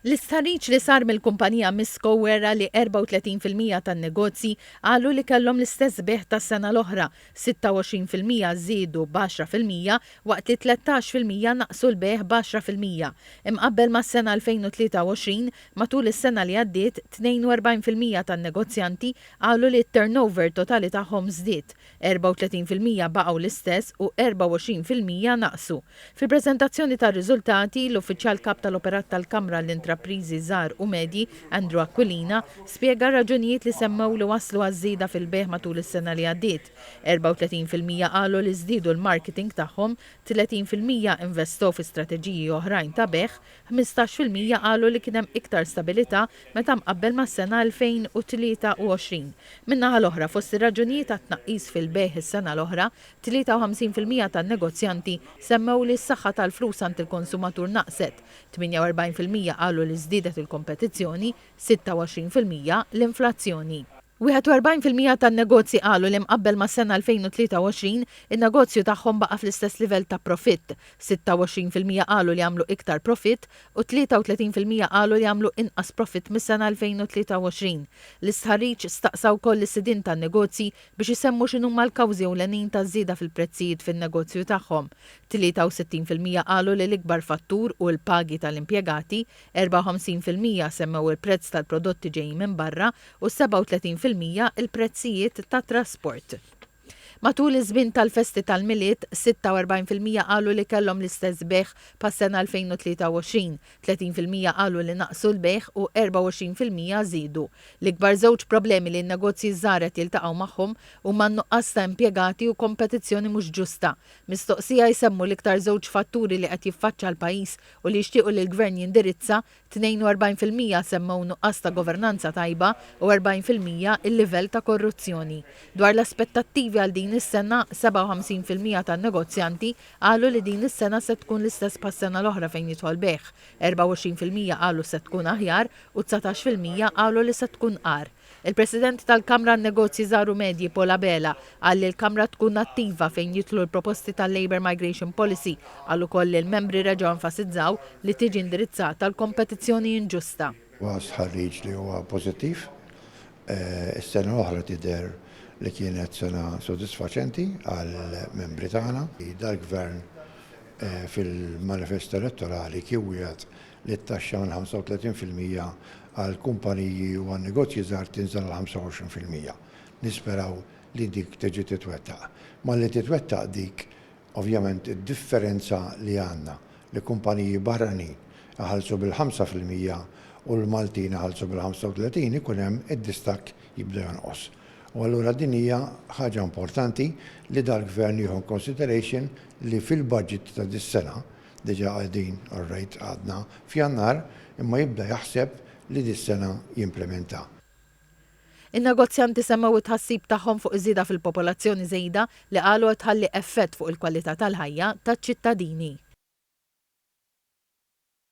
L-istħarriġ li sar mill-kumpanija Misco wera li 34% tan-negozji qalu li kellhom l-istess beħ tas-sena l-oħra, 26% żiedu b'10% waqt li 13% naqsu l-beħ b'10%. Imqabbel mas-sena 2023 matul is-sena li għaddiet 42% tan-negozjanti qalu li t-turnover totali tagħhom żdied, 34% baqgħu l-istess u 24% naqsu. Fil-preżentazzjoni tar-riżultati l-uffiċjal kap tal-operat tal-Kamra l-Intrapriżi żgħar u medji, Andrew Aquilina, spjega raġunijiet li semmew li waslu għaż-żieda fil-beħ matul is-sena li għaddiet. 34% qalu li żdiedu l-marketing tagħhom, 30% investow fi strateġiji oħrajn ta' beħ, 15% qalu li kien hemm iktar stabilità meta mqabbel mas-sena 2023. Min-naħa l-oħra fost ir-raġunijiet għat-tnaqqis fil-beħ is-sena l-oħra, 53% tan-negozjanti semmew li s-saħħa tal-flus għand il-konsumatur naqset, 48% qalu li żdiedet il-kompetizzjoni, 26% l-inflazzjoni. 41% tan-negozji qalu li mqabbel mas-sena 2023 in-negozju tagħhom baqa' fl-istess livell ta' profitt, 26% qalu li għamlu iktar profitt u 33% qalu li għamlu inqas profitt mis-sena 2023. L-istħarriġ staqsaw wkoll is-sidin tan-negozji biex isemmu x'inhuma l-kawżi ewlenin taż-żieda fil-prezzijiet fin-negozju tagħhom. 63% qalu li l-ikbar fattur u l-pagi tal-impjegati, 54% semmew il-prezz tal-prodotti ġejjin minn barra u 37% il-prezzijiet tat trasport. Matul iż-żmien tal-festi tal-miliet, 46% qalu li kellhom l-istess beħ pas-sena 2023, 30% qalu li naqsu l-beħ u 24% żiedu. L-ikbar żewġ problemi li n-negozji żgħar qed jiltaqgħu magħhom huma n-nuqqas ta' impjegati u kompetizzjoni mhux ġusta. Mistoqsija jsemmu l-iktar żewġ fatturi li qed jiffaċċja l-pajjiż u li jixtiequ li l-gvern jindirizza, 42% semmew nuqqas ta' governanza tajba u 40% il-livell ta' korruzzjoni. Dwar l-aspettattivi għal din is-sena 57% tan-negozjanti qalu li din is-sena se tkun l-istess pas-sena l-oħra fejn jidħol beħ, 24% qalu se tkun aħjar u 19% qalu li se tkun qar. Il-President tal-Kamra n-Negozji żgħar u Medji Paul Abela qal li l-Kamra tkun attiva fejn jidħlu l-proposti tal-Labour Migration Policy għal ukoll li l-membri reġgħu enfasizzaw li tiġi indirizzata l-kompetizzjoni inġusta. Ħarriġ li huwa pożittiv. Is-sena l-oħra tidher li kienet sena sodisfaċenti għal-membri tagħna. Dal-gvern fil-manifest elettorali kien wieħed li t-taxxa minn 35% għal kumpaniji u għan negozji żgħar tinżel għal 25%. Nisperaw li dik tiġi titwettaq. Ma li titwettaq dik ovvjament id-differenza li għandna li kumpaniji barranin ħalsu bil-5% u l-Maltin ħalsu bil-35 ikun hemm id-distakk jibda jonqos. U allura din hija ħaġa importanti li dal-gvern jieħu consideration li fil-budget ta' dis-sena diġà qegħdin orrejt għadna f'Jannar imma jibda jaħseb li dis-sena jimplementa. In-negozjanti semmew it-tħassib tagħhom fuq iż-żieda fil-popolazzjoni żejda li qalu qed tħalli effett fuq il-kwalità tal-ħajja taċ-ċittadini.